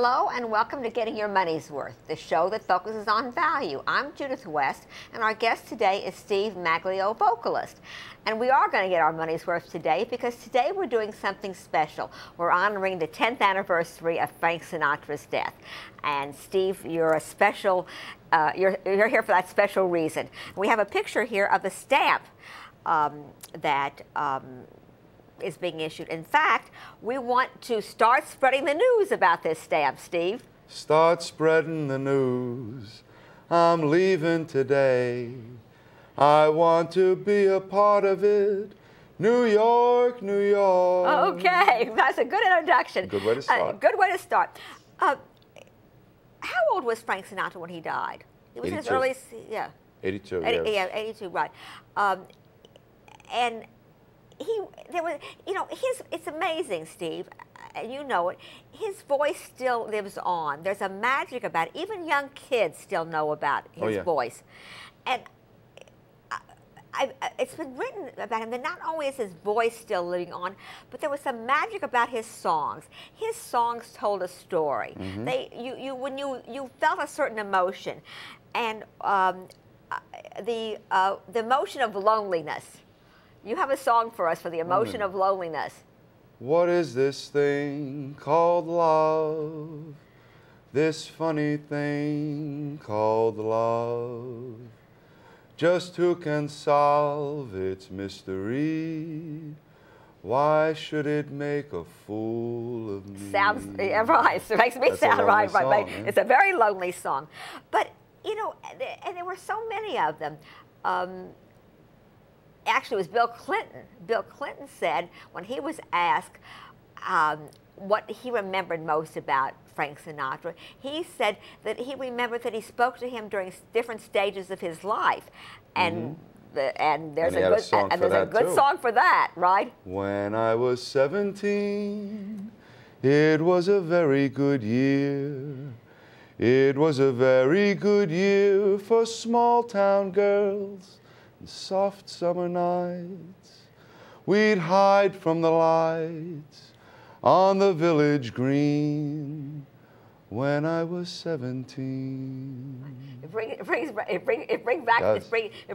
Hello and welcome to Getting Your Money's Worth, the show that focuses on value. I'm Judith West, and our guest today is Steven Maglio, vocalist. And we are going to get our money's worth today because today we're doing something special. We're honoring the 10th anniversary of Frank Sinatra's death. And Steve, you're a special, you're here for that special reason. We have a picture here of a stamp that is being issued. In fact, we want to start spreading the news about this stamp, Steve. Start spreading the news. I'm leaving today. I want to be a part of it. New York, New York. Okay, that's a good introduction. Good way to start. Good way to start. How old was Frank Sinatra when he died? It was 82. in his early, yeah. 82, Yeah, 82, right. And it's amazing, Steve, and you know it, his voice still lives on. There's a magic about it. Even young kids still know about his voice. And it's been written about him that not only is his voice still living on, but there was some magic about his songs. His songs told a story. Mm-hmm. When you felt a certain emotion, and the emotion of loneliness. You have a song for us for the emotion of loneliness. What is this thing called love? This funny thing called love. Just who can solve its mystery? Why should it make a fool of me? Sounds right. It makes me sound right. Song, right. Yeah? It's a very lonely song, but you know, and there were so many of them. Actually, it was Bill Clinton. Bill Clinton said when he was asked what he remembered most about Frank Sinatra, he said that he remembered that he spoke to him during different stages of his life, and there's a good song for that, right? When I was 17, it was a very good year. It was a very good year for small-town girls. Soft summer nights, we'd hide from the lights on the village green when I was 17. It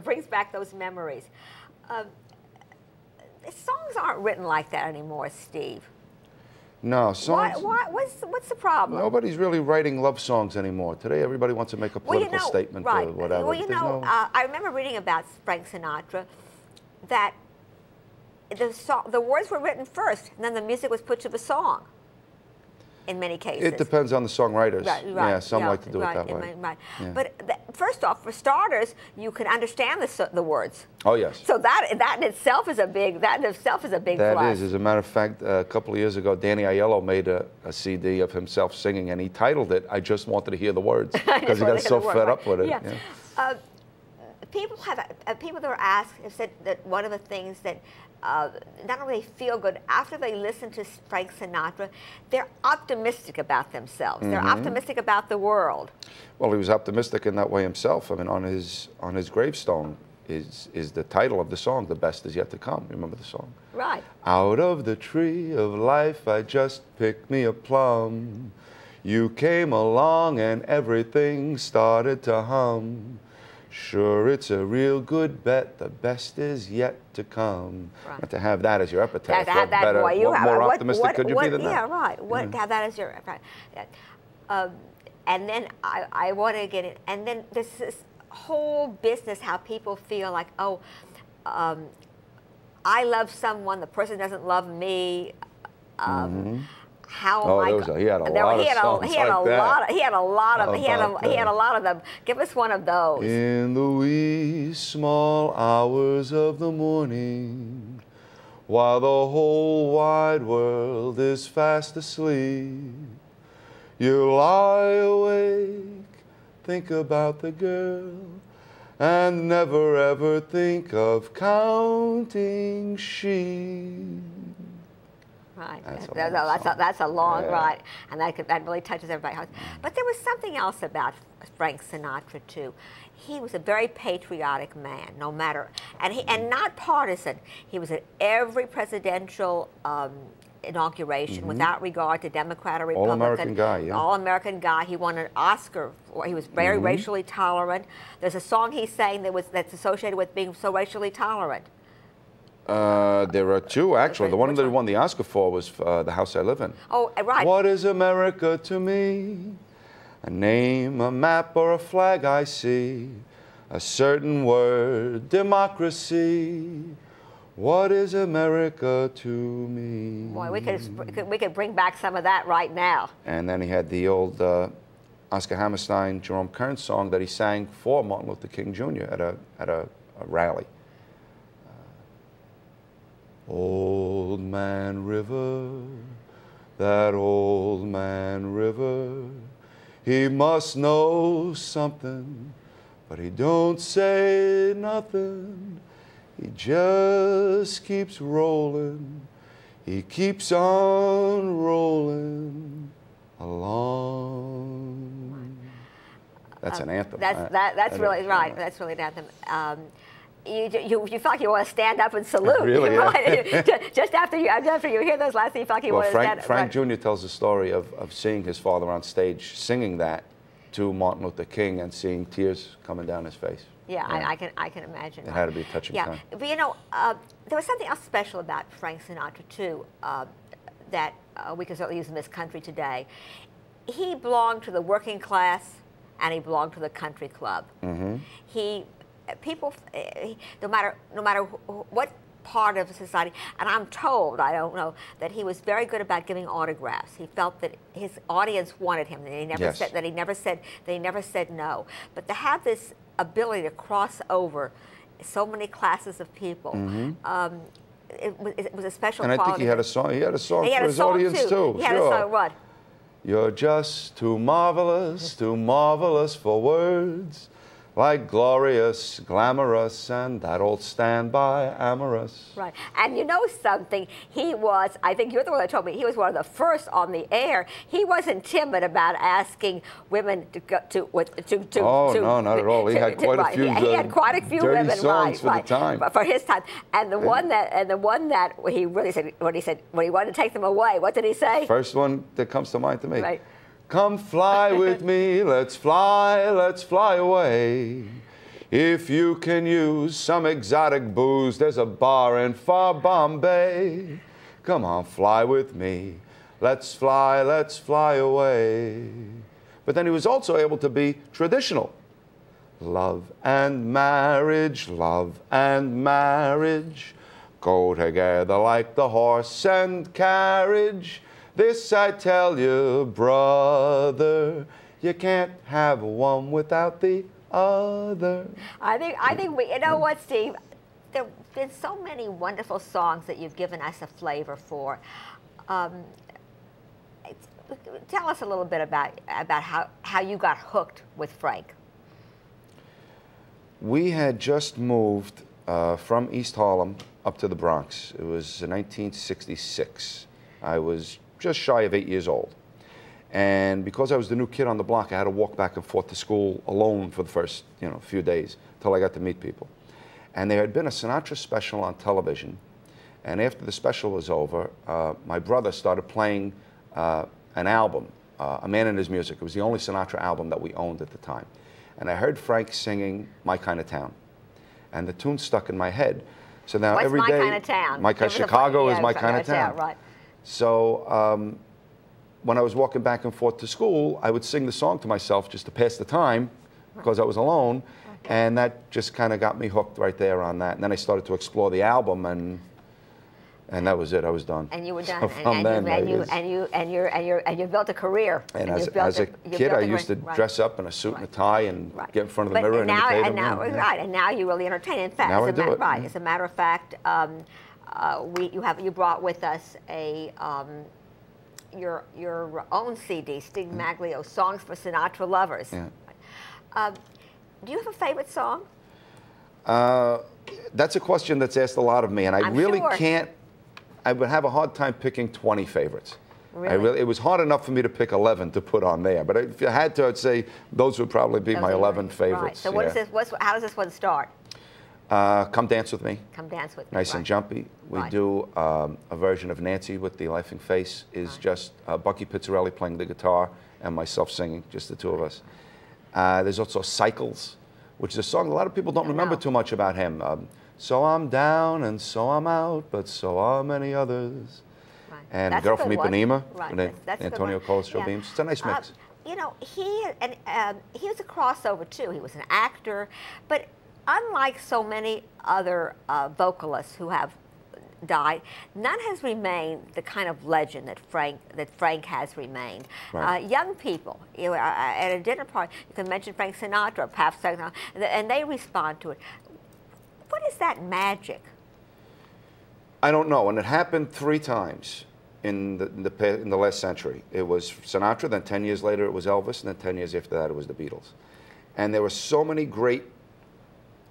brings back those memories. Songs aren't written like that anymore, Steve. No, songs. What's the problem? Nobody's really writing love songs anymore. Today, everybody wants to make a political statement or whatever. Well, you know, I remember reading about Frank Sinatra that the words were written first, and then the music was put to the song. In many cases, it depens on the songwriters. Right. Yeah, some like to do it that way. Right. Yeah. But first off, for starters, you can understand the words. Oh yes. So that in itself is a big plus. That is. As a matter of fact, a couple of years ago, Danny Aiello made a CD of himself singing, and he titled it "I Just Wanted to Hear the Words" because he got so fed up with it. Yeah. People that were asked have said that one of the things that not only feel good after they listen to Frank Sinatra, they're optimistic about themselves. They're optimistic about the world. Well, he was optimistic in that way himself. I mean, on his gravestone is the title of the song, "The Best Is Yet to Come." You remember the song? Right. Out of the tree of life, I just picked me a plum. You came along and everything started to hum. Sure, it's a real good bet. The best is yet to come. Right. And to have that as your epitaph, what more optimistic could you be than that? Yeah, right. Have that as your right. And then I want to get it. And then there's this whole business how people feel like, oh, I love someone, the person doesn't love me. How am I? He had a lot of them. Give us one of those. In the wee small hours of the morning, while the whole wide world is fast asleep, you lie awake, think about the girl, and never ever think of counting sheep. Right. That's a long ride, and that really touches everybody's heart. But there was something else about Frank Sinatra too. He was a very patriotic man, no matter, and not partisan. He was at every presidential inauguration without regard to Democrat or Republican. All-American guy, yeah. All-American guy. He won an Oscar. He was very racially tolerant. There's a song he sang that's associated with being so racially tolerant. There are two, actually. The one that he won the Oscar for was The House I Live In. Oh, right. What is America to me? A name, a map, or a flag I see. A certain word, democracy. What is America to me? Boy, we could bring back some of that right now. And then he had the old Oscar Hammerstein, Jerome Kern song that he sang for Martin Luther King Jr. at a rally. Old Man River, that old man River, he must know something, but he don't say nothing. He just keeps rolling. He keeps on rolling along. That's an anthem. That's really right. That's really an anthem. You feel like you want to stand up and salute. Really, yeah. Just after you hear those last things, you feel like you want to stand up. Frank Jr. tells the story of seeing his father on stage singing that to Martin Luther King and seeing tears coming down his face. Yeah, I can imagine. It had to be a touching time. But you know, there was something else special about Frank Sinatra too that we can certainly use in this country today. He belonged to the working class and he belonged to the country club. People, no matter what part of society, and I'm told, I don't know, that he was very good about giving autographs. He felt that his audience wanted him, and he never said no. But to have this ability to cross over so many classes of people, it was a special quality. And I think he had a song. He had a song for his audience too. He had a song. What? You're just too marvelous for words. Like glorious, glamorous, and that old standby amorous. Right. And you know something? He was, I think you're the one that told me, he was one of the first on the air. He wasn't timid about asking women to go to Oh, no, not at all. He had quite a few. He had quite a few women, songs for the time. For his time. And the one that he really said when he wanted to take them away, what did he say? First one that comes to mind to me. Right. Come fly with me, let's fly away. If you can use some exotic booze, there's a bar in far Bombay. Come on, fly with me, let's fly away. But then he was also able to be traditional. Love and marriage go together like the horse and carriage. This I tell you, brother, you can't have one without the other. I think we, you know what, Steve? There have been so many wonderful songs that you've given us a flavor for. Tell us a little bit about how you got hooked with Frank. We had just moved from East Harlem up to the Bronx. It was in 1966. I was just shy of 8 years old. And because I was the new kid on the block, I had to walk back and forth to school alone for the first few days until I got to meet people. And there had been a Sinatra special on television. And after the special was over, my brother started playing an album, A Man and His Music. It was the only Sinatra album that we owned at the time. And I heard Frank singing My Kind of Town. And the tune stuck in my head. So now every day, My Kind of Town? Chicago is My Kind of Town. Right. So when I was walking back and forth to school, I would sing the song to myself just to pass the time because I was alone. Okay. And that just kind of got me hooked right there on that. And then I started to explore the album, and that was it. I was done. And you were done. So and you built a career. And as a kid, I used to dress up in a suit and a tie and get in front of the mirror and imitate him. And now you really entertain. In fact, now I do it. Right. As a matter of fact, you brought with us a your own CD, Steven Maglio, Songs for Sinatra Lovers. Yeah. Do you have a favorite song? That's a question that's asked a lot of me, and I really can't. I would have a hard time picking 20 favorites. Really? It was hard enough for me to pick 11 to put on there, but if I had to, I'd say those would probably be my 11 favorites. Right. So how does this one start? Come Dance With Me. Come Dance With Me. Nice and jumpy. We do a version of Nancy with the laughing face. Is just Bucky Pizzarelli playing the guitar and myself singing, just the two of us. There's also Cycles, which is a song a lot of people don't remember too much about him. So I'm down and so I'm out, but so are many others. Right. And Girl from Ipanema, with Antonio Colas Beams. It's a nice mix. You know, he was a crossover too. He was an actor, but unlike so many other vocalists who have died, none has remained the kind of legend that Frank has remained. Right. Young people, at a dinner party, you can mention Frank Sinatra, perhaps, and they respond to it. What is that magic? I don't know, and it happened 3 times in the last century. It was Sinatra, then 10 years later it was Elvis, and then 10 years after that it was the Beatles. And there were so many great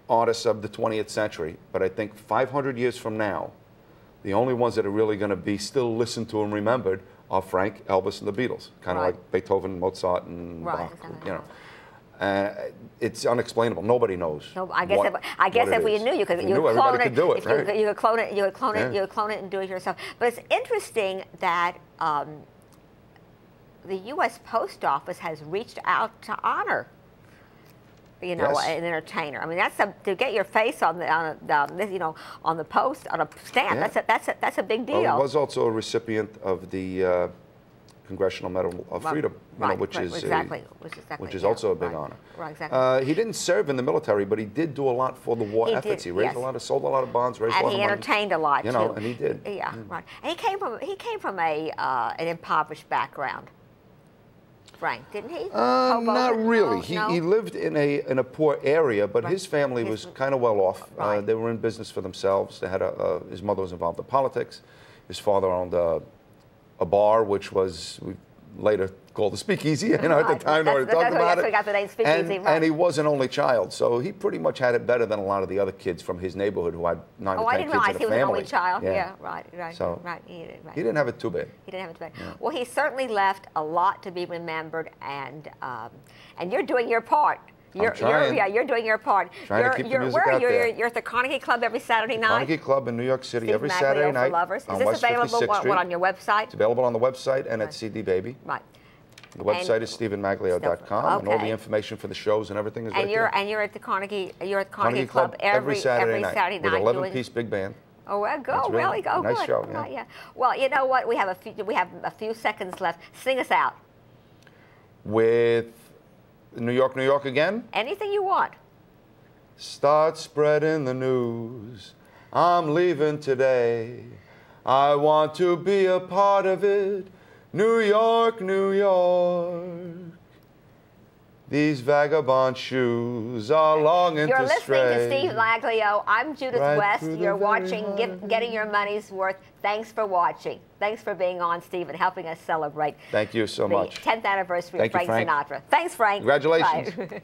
artists of the 20th century, but I think 500 years from now, the only ones that are really going to be still listened to and remembered are Frank, Elvis, and the Beatles. Kind of like Beethoven, Mozart, and Bach. You know, it's unexplainable. Nobody knows. No, I guess if we knew, you could clone it. Could do it, right? You could clone it. You could clone it. You could clone it and do it yourself. But it's interesting that the U.S. Post Office has reached out to honor, you know, an entertainer. I mean, to get your face on the post, on a stamp. Yeah. That's a big deal. Well, he was also a recipient of the Congressional Medal of Freedom, which is also a big honor. Right, exactly. He didn't serve in the military, but he did do a lot for the war efforts. He raised a lot, sold a lot of bonds, raised a lot of money. And he entertained a lot too. And he did. Yeah, right. And he came from an impoverished background. Frank, didn't he? Not really. He lived in a poor area, but his family was kind of well off. Right. They were in business for themselves. They had his mother was involved in politics. His father owned a bar, which was later called the Speakeasy. At the time, nobody talked about it. Got the name Speakeasy, and he was an only child, so he pretty much had it better than a lot of the other kids from his neighborhood who had 9 or 10 kids in the family. I didn't realize he was an only child. Yeah, right. So right. He didn't have it too bad. He didn't have it too bad. Yeah. Well, he certainly left a lot to be remembered, and you're doing your part. You're doing your part. Trying to keep the music out there. You're at the Carnegie Club every Saturday night. Carnegie Club in New York City every Saturday night. Lovers. Is this available on your website? It's available on the website and at CD Baby. Right. The website is StevenMaglio.com, and all the information for the shows and everything is right there. And you're at the Carnegie. You're at Carnegie Club every Saturday night with an 11-piece big band. Oh, well, really go. Nice good. show. Yeah. Well, you know what? We have a few seconds left. Sing us out. With New York, New York again? Anything you want. Start spreading the news. I'm leaving today. I want to be a part of it. New York, New York. These vagabond shoes are longing to stray. You're listening to Steve Maglio. I'm Judith West. You're watching Getting Your Money's Worth. Thanks for watching. Thanks for being on, Steve, and helping us celebrate. Thank you so much. The 10th anniversary of Frank Sinatra. Thanks, Frank. Congratulations.